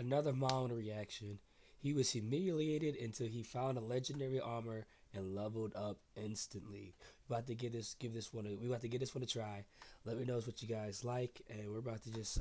Another mild reaction. He was humiliated until he found a legendary armor and leveled up instantly. We about to we about to give this one a try. Let me know what you guys like, and we're about to just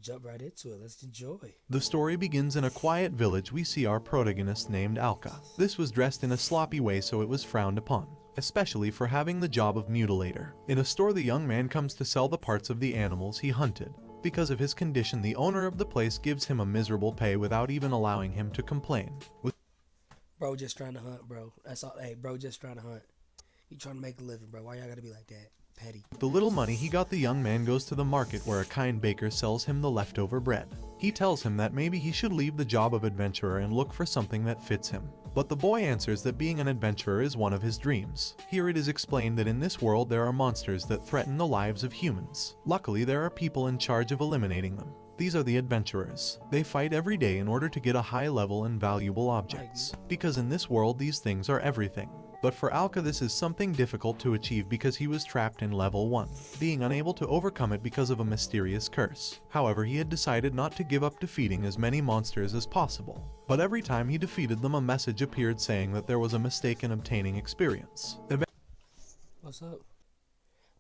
jump right into it. Let's enjoy. The story begins in a quiet village. We see our protagonist named Alka. This was dressed in a sloppy way, so it was frowned upon, especially for having the job of mutilator. In a store, the young man comes to sell the parts of the animals he hunted. Because of his condition, the owner of the place gives him a miserable pay without even allowing him to complain. Bro, just trying to hunt, bro. That's all. Hey, bro, just trying to hunt. You trying to make a living, bro. Why y'all gotta be like that? Petty. With the little money he got, the young man goes to the market where a kind baker sells him the leftover bread. He tells him that maybe he should leave the job of adventurer and look for something that fits him. But the boy answers that being an adventurer is one of his dreams. Here it is explained that in this world there are monsters that threaten the lives of humans. Luckily, there are people in charge of eliminating them. These are the adventurers. They fight every day in order to get a high level and valuable objects, because in this world these things are everything. But for Alka, this is something difficult to achieve because he was trapped in level 1, being unable to overcome it because of a mysterious curse. However, he had decided not to give up defeating as many monsters as possible. But every time he defeated them, a message appeared saying that there was a mistake in obtaining experience. What's up?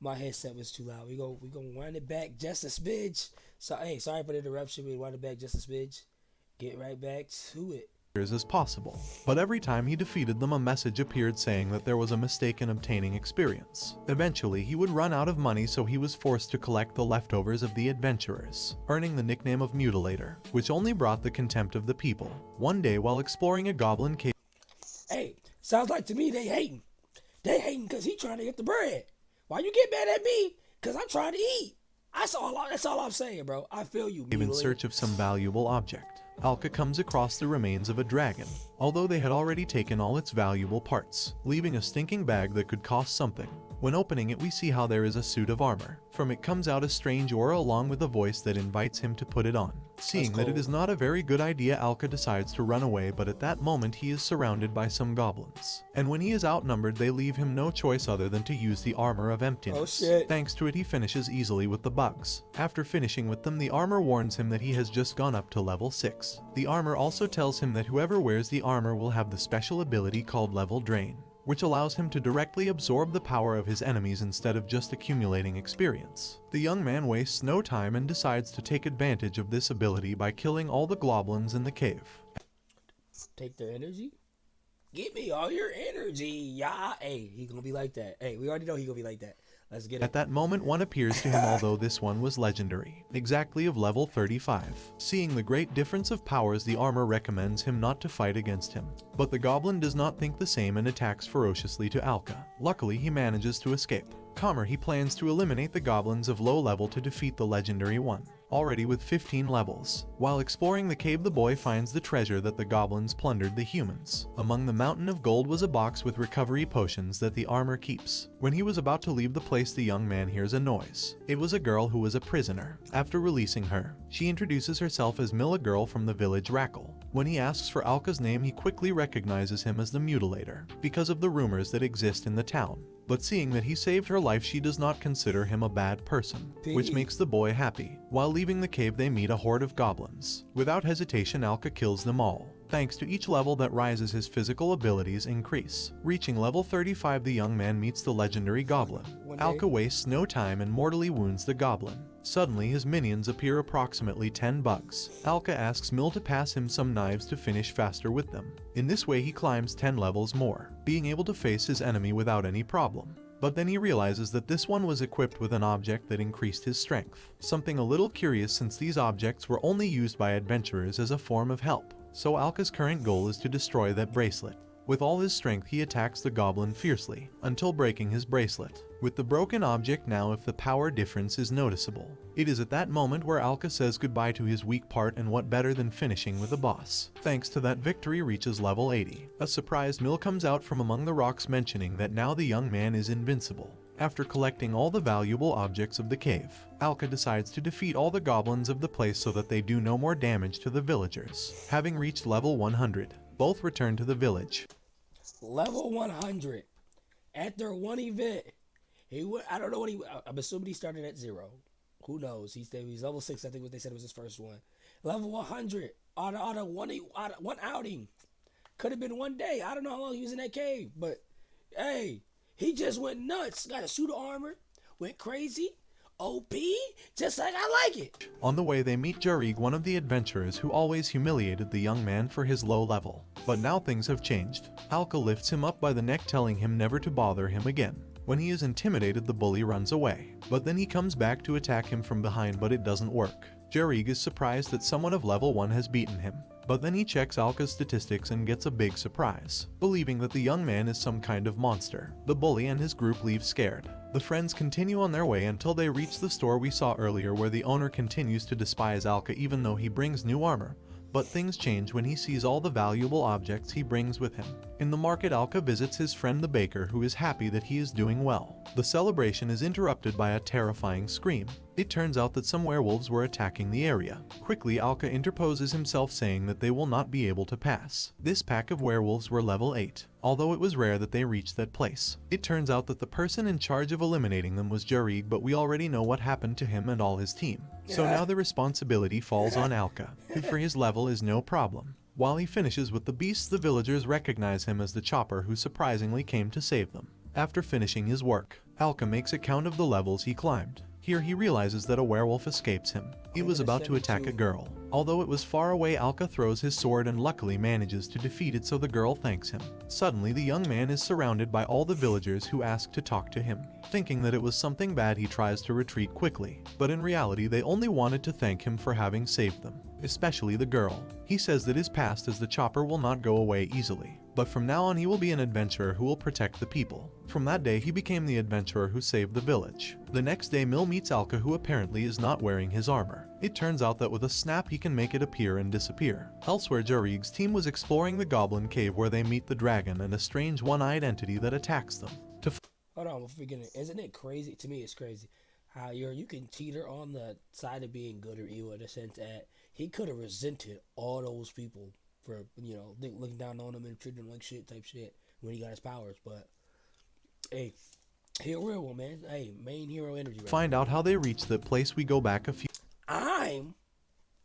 My headset was too loud. We gonna wind it back just a smidge. So hey, sorry for the interruption. We wind it back just a smidge. Get right back to it. As possible. But every time he defeated them, a message appeared saying that there was a mistake in obtaining experience. Eventually, he would run out of money, so he was forced to collect the leftovers of the adventurers, earning the nickname of Mutilator, which only brought the contempt of the people. One day, while exploring a goblin cave... Hey, sounds like to me they hating. They hating because he trying to get the bread. Why you get mad at me? Because I'm trying to eat. That's all I'm saying, bro. I feel you, in search of some valuable object. Alka comes across the remains of a dragon, although they had already taken all its valuable parts, leaving a stinking bag that could cost something. When opening it, we see how there is a suit of armor. From it comes out a strange aura along with a voice that invites him to put it on. Seeing that it is not a very good idea, Alka decides to run away, but at that moment he is surrounded by some goblins. And when he is outnumbered, they leave him no choice other than to use the armor of emptiness. Thanks to it, he finishes easily with the bugs. After finishing with them, the armor warns him that he has just gone up to level 6. The armor also tells him that whoever wears the armor will have the special ability called Level Drain, which allows him to directly absorb the power of his enemies instead of just accumulating experience. The young man wastes no time and decides to take advantage of this ability by killing all the goblins in the cave. Take their energy? Give me all your energy, yeah. Hey, he gonna be like that. Hey, we already know he gonna be like that. Let's get it. At that moment, one appears to him, although this one was legendary, exactly of level 35. Seeing the great difference of powers, the armor recommends him not to fight against him. But the goblin does not think the same and attacks ferociously to Alka. Luckily, he manages to escape. Calmer, he plans to eliminate the goblins of low level to defeat the legendary one, already with 15 levels. While exploring the cave, the boy finds the treasure that the goblins plundered the humans. Among the mountain of gold was a box with recovery potions that the armor keeps. When he was about to leave the place, the young man hears a noise. It was a girl who was a prisoner. After releasing her, she introduces herself as Mila, girl from the village Rackle. When he asks for Alka's name, he quickly recognizes him as the Mutilator, because of the rumors that exist in the town. But seeing that he saved her life, she does not consider him a bad person, which makes the boy happy. While leaving the cave, they meet a horde of goblins. Without hesitation, Alka kills them all. Thanks to each level that rises, his physical abilities increase. Reaching level 35, the young man meets the legendary goblin. Alka wastes no time and mortally wounds the goblin. Suddenly, his minions appear, approximately 10 bugs. Alka asks Mill to pass him some knives to finish faster with them. In this way, he climbs 10 levels more, being able to face his enemy without any problem. But then he realizes that this one was equipped with an object that increased his strength. Something a little curious, since these objects were only used by adventurers as a form of help. So Alka's current goal is to destroy that bracelet. With all his strength, he attacks the goblin fiercely, until breaking his bracelet. With the broken object now, if the power difference is noticeable. It is at that moment where Alka says goodbye to his weak part, and what better than finishing with a boss. Thanks to that victory, reaches level 80. A surprised Mill comes out from among the rocks, mentioning that now the young man is invincible. After collecting all the valuable objects of the cave, Alka decides to defeat all the goblins of the place so that they do no more damage to the villagers. Having reached level 100, both return to the village. Level 100. After one event, I don't know what I'm assuming he started at 0. Who knows? He's level 6. I think what they said was his first one. Level 100 on a one outing. Could have been one day. I don't know how long he was in that cave, but hey, he just went nuts. Got a suit of armor, went crazy, OP, just like I like it. On the way, they meet Jarig, one of the adventurers who always humiliated the young man for his low level. But now things have changed. Alka lifts him up by the neck, telling him never to bother him again. When he is intimidated, the bully runs away. But then he comes back to attack him from behind, but it doesn't work. Jarig is surprised that someone of level 1 has beaten him. But then he checks Alka's statistics and gets a big surprise, believing that the young man is some kind of monster. The bully and his group leave scared. The friends continue on their way until they reach the store we saw earlier, where the owner continues to despise Alka even though he brings new armor. But things change when he sees all the valuable objects he brings with him. In the market, Alka visits his friend the baker, who is happy that he is doing well. The celebration is interrupted by a terrifying scream. It turns out that some werewolves were attacking the area. Quickly, Alka interposes himself, saying that they will not be able to pass. This pack of werewolves were level 8, although it was rare that they reached that place. It turns out that the person in charge of eliminating them was Jarig, but we already know what happened to him and all his team. So now the responsibility falls on Alka, who for his level is no problem. While he finishes with the beasts, the villagers recognize him as the chopper who surprisingly came to save them. After finishing his work, Alka makes a count of the levels he climbed. Here he realizes that a werewolf escapes him. He was about to attack a girl. Although it was far away, Alka throws his sword and luckily manages to defeat it, so the girl thanks him. Suddenly, the young man is surrounded by all the villagers who ask to talk to him. Thinking that it was something bad, he tries to retreat quickly. But in reality, they only wanted to thank him for having saved them, especially the girl. He says that his past as the chopper will not go away easily, but from now on he will be an adventurer who will protect the people. From that day, he became the adventurer who saved the village. The next day, Mill meets Alka, who apparently is not wearing his armor. It turns out that with a snap he can make it appear and disappear. Elsewhere, Jarig's team was exploring the goblin cave, where they meet the dragon and a strange one-eyed entity that attacks them. Hold on, before we get in, isn't it crazy? To me, it's crazy how you can teeter on the side of being good or evil, in the sense that he could have resented all those people for looking down on him and treating him like shit type shit when he got his powers. But hey, he a real one, man. Hey, main hero energy. Find out how they reach the place. We go back a few. I'm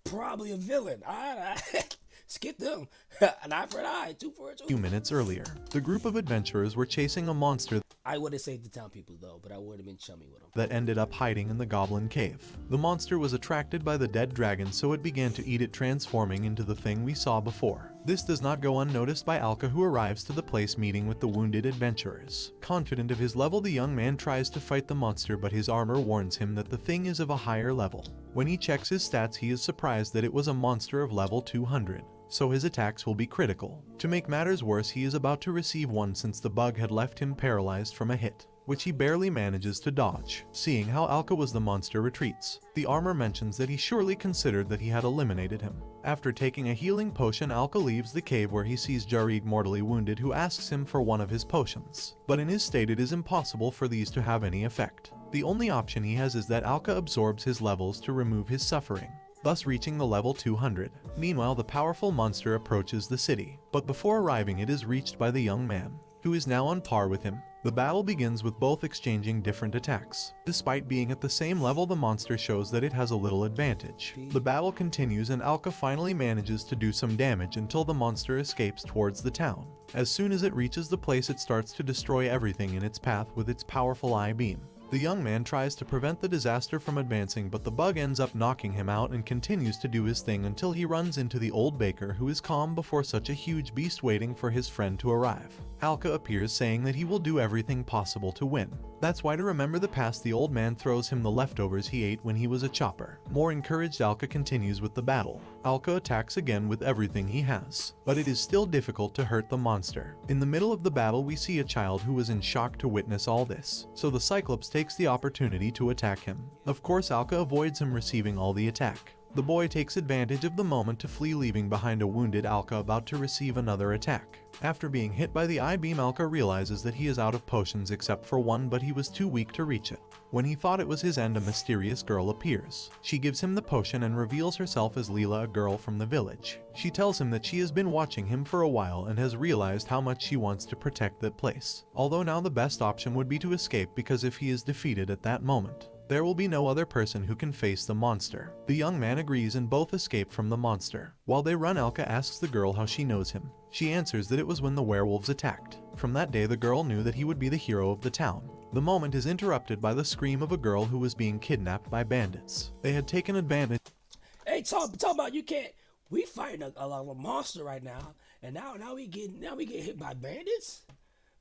probably a villain. I skip them. An eye for an eye, two for a two. Few minutes earlier, the group of adventurers were chasing a monster. I would have saved the town people though, but I would have been chummy with them. That ended up hiding in the goblin cave. The monster was attracted by the dead dragon, so it began to eat it, transforming into the thing we saw before. This does not go unnoticed by Alka, who arrives to the place meeting with the wounded adventurers. Confident of his level, the young man tries to fight the monster, but his armor warns him that the thing is of a higher level. When he checks his stats, he is surprised that it was a monster of level 200. So his attacks will be critical. To make matters worse, he is about to receive one, since the bug had left him paralyzed from a hit, which he barely manages to dodge. Seeing how Alka was the monster, retreats. The armor mentions that he surely considered that he had eliminated him. After taking a healing potion, Alka leaves the cave, where he sees Jarig mortally wounded, who asks him for one of his potions. But in his state, it is impossible for these to have any effect. The only option he has is that Alka absorbs his levels to remove his suffering, thus reaching the level 200. Meanwhile, the powerful monster approaches the city, but before arriving it is reached by the young man, who is now on par with him. The battle begins with both exchanging different attacks. Despite being at the same level, the monster shows that it has a little advantage. The battle continues and Alka finally manages to do some damage until the monster escapes towards the town. As soon as it reaches the place, it starts to destroy everything in its path with its powerful eye beam. The young man tries to prevent the disaster from advancing, but the bug ends up knocking him out and continues to do his thing until he runs into the old baker, who is calm before such a huge beast waiting for his friend to arrive. Alka appears, saying that he will do everything possible to win. That's why, to remember the past, the old man throws him the leftovers he ate when he was a chopper. More encouraged, Alka continues with the battle. Alka attacks again with everything he has, but it is still difficult to hurt the monster. In the middle of the battle, we see a child who was in shock to witness all this, so the Cyclops takes the opportunity to attack him. Of course, Alka avoids him receiving all the attack. The boy takes advantage of the moment to flee, leaving behind a wounded Alka about to receive another attack. After being hit by the eye-beam, Alka realizes that he is out of potions except for one, but he was too weak to reach it. When he thought it was his end, a mysterious girl appears. She gives him the potion and reveals herself as Leela, a girl from the village. She tells him that she has been watching him for a while and has realized how much she wants to protect that place. Although now the best option would be to escape, because if he is defeated at that moment, There will be no other person who can face the monster. The young man agrees and both escape from the monster. While they run, Alka asks the girl how she knows him. She answers that it was when the werewolves attacked. From that day, the girl knew that he would be the hero of the town. The moment is interrupted by the scream of a girl who was being kidnapped by bandits. They had taken advantage. Hey, talk about you can't. We fighting a monster right now, and now we get hit by bandits.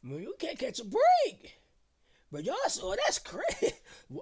I mean, you can't catch a break. But y'all, so that's crazy.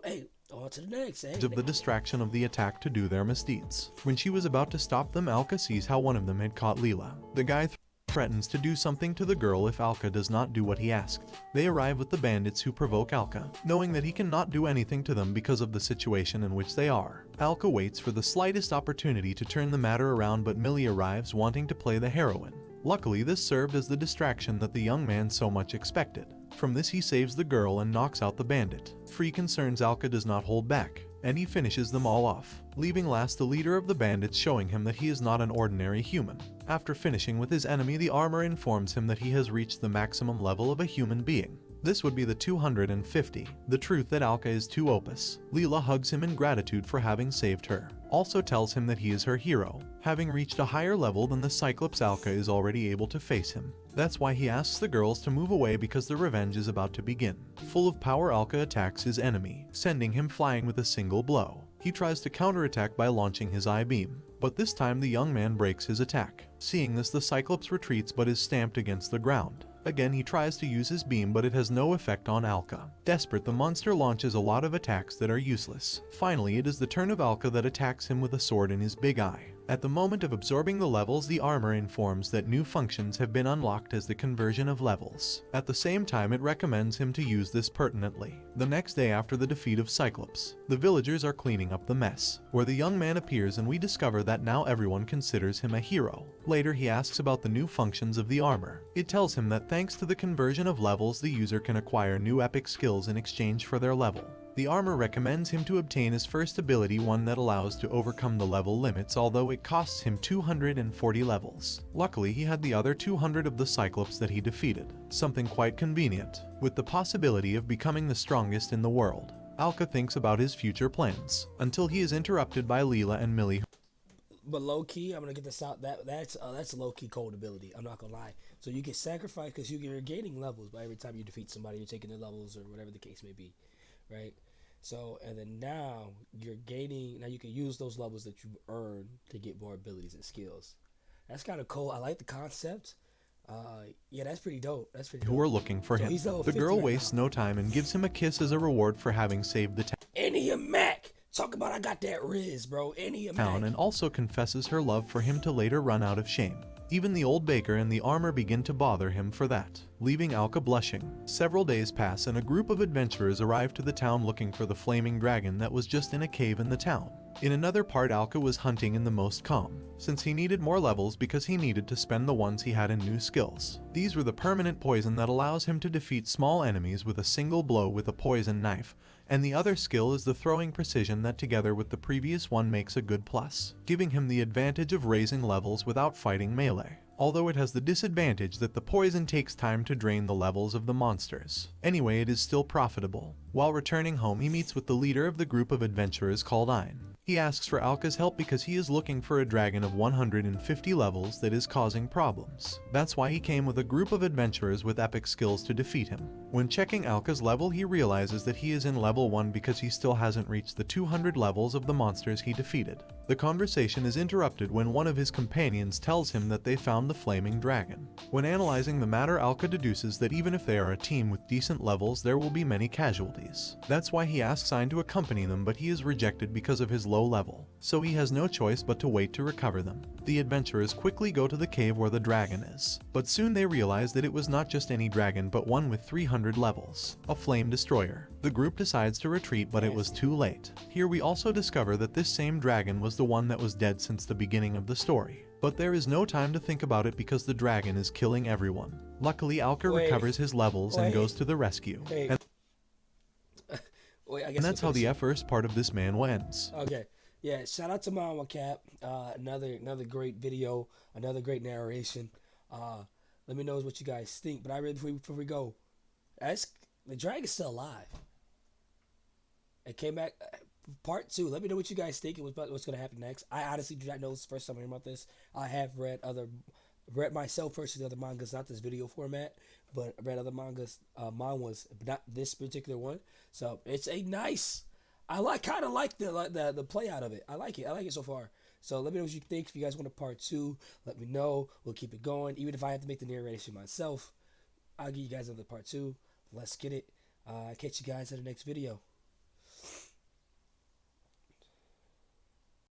Hey, on to the next. Hey, Of the distraction of the attack to do their misdeeds. When she was about to stop them, Alka sees how one of them had caught Leela. The guy threatens to do something to the girl if Alka does not do what he asked. They arrive with the bandits who provoke Alka, knowing that he cannot do anything to them because of the situation in which they are. Alka waits for the slightest opportunity to turn the matter around, but Millie arrives wanting to play the heroine. Luckily, this served as the distraction that the young man so much expected. From this, he saves the girl and knocks out the bandit. Free concerns, Alka does not hold back, and he finishes them all off, leaving last the leader of the bandits, showing him that he is not an ordinary human. After finishing with his enemy, the armor informs him that he has reached the maximum level of a human being. This would be the 250, the truth that Alka is too opus. Leela hugs him in gratitude for having saved her, also tells him that he is her hero. Having reached a higher level than the Cyclops, Alka is already able to face him. That's why he asks the girls to move away, because the revenge is about to begin. Full of power, Alka attacks his enemy, sending him flying with a single blow. He tries to counterattack by launching his I-beam, but this time the young man breaks his attack. Seeing this, the Cyclops retreats but is stamped against the ground. Again, he tries to use his beam, but it has no effect on Alka. Desperate, the monster launches a lot of attacks that are useless. Finally, it is the turn of Alka that attacks him with a sword in his big eye. At the moment of absorbing the levels, the armor informs that new functions have been unlocked as the conversion of levels. At the same time, it recommends him to use this pertinently. The next day after the defeat of Cyclops, the villagers are cleaning up the mess, where the young man appears, and we discover that now everyone considers him a hero. Later, he asks about the new functions of the armor. It tells him that thanks to the conversion of levels, the user can acquire new epic skills in exchange for their level. The armor recommends him to obtain his first ability, one that allows to overcome the level limits, although it costs him 240 levels. Luckily, he had the other 200 of the Cyclops that he defeated, something quite convenient, with the possibility of becoming the strongest in the world. Alka thinks about his future plans, until he is interrupted by Leela and Millie. but low key, I'm gonna get this out. That's a low key cold ability. I'm not gonna lie. So you get sacrificed because you're gaining levels, but every time you defeat somebody, you're taking their levels or whatever the case may be, right? So and then now you're gaining. Now you can use those levels that you earn to get more abilities and skills. That's kind of cool. I like the concept. Yeah, that's pretty dope. That's pretty dope. Who are looking for So him. he's level The 50 girl right wastes now. no time and gives him a kiss as a reward for having saved the Any Mac. Talk about I got that Riz, bro. Any town, Mac. and also confesses her love for him to later run out of shame. Even the old baker and the armor begin to bother him for that, leaving Alka blushing. Several days pass and a group of adventurers arrive to the town looking for the flaming dragon that was just in a cave in the town. In another part, Alka was hunting in the most calm, since he needed more levels because he needed to spend the ones he had in new skills. These were the permanent poison that allows him to defeat small enemies with a single blow with a poison knife, and the other skill is the throwing precision that together with the previous one makes a good plus, giving him the advantage of raising levels without fighting melee. Although it has the disadvantage that the poison takes time to drain the levels of the monsters. Anyway, it is still profitable. While returning home, he meets with the leader of the group of adventurers called Ein. He asks for Alka's help because he is looking for a dragon of 150 levels that is causing problems. That's why he came with a group of adventurers with epic skills to defeat him. When checking Alka's level, he realizes that he is in level 1 because he still hasn't reached the 200 levels of the monsters he defeated. The conversation is interrupted when one of his companions tells him that they found the flaming dragon. When analyzing the matter, Alka deduces that even if they are a team with decent levels, there will be many casualties. That's why he asks Ein to accompany them, but he is rejected because of his low level, so he has no choice but to wait to recover them. The adventurers quickly go to the cave where the dragon is, but soon they realize that it was not just any dragon but one with 300 levels, a flame destroyer. The group decides to retreat, but it was too late. Here we also discover that this same dragon was the one that was dead since the beginning of the story. But there is no time to think about it because the dragon is killing everyone. Luckily, Alka recovers his levels and goes to the rescue. And that's how the first part of this Manhwa ends. Okay. Yeah, shout out to Manhwa Cap. Another great video, another great narration. Let me know what you guys think. But I really before we go, the dragon's still alive. It came back. Part two. Let me know what you guys think. What's going to happen next. I honestly do not know. It's the first time hearing about this. I have read myself personally other mangas, not this video format, but I read other manhwas, but not this particular one. So it's a nice. Kind of like the play out of it. I like it. I like it so far. So let me know what you think. If you guys want a part two, let me know. We'll keep it going. Even if I have to make the narration myself, I'll give you guys another part two. Let's get it. Catch you guys in the next video.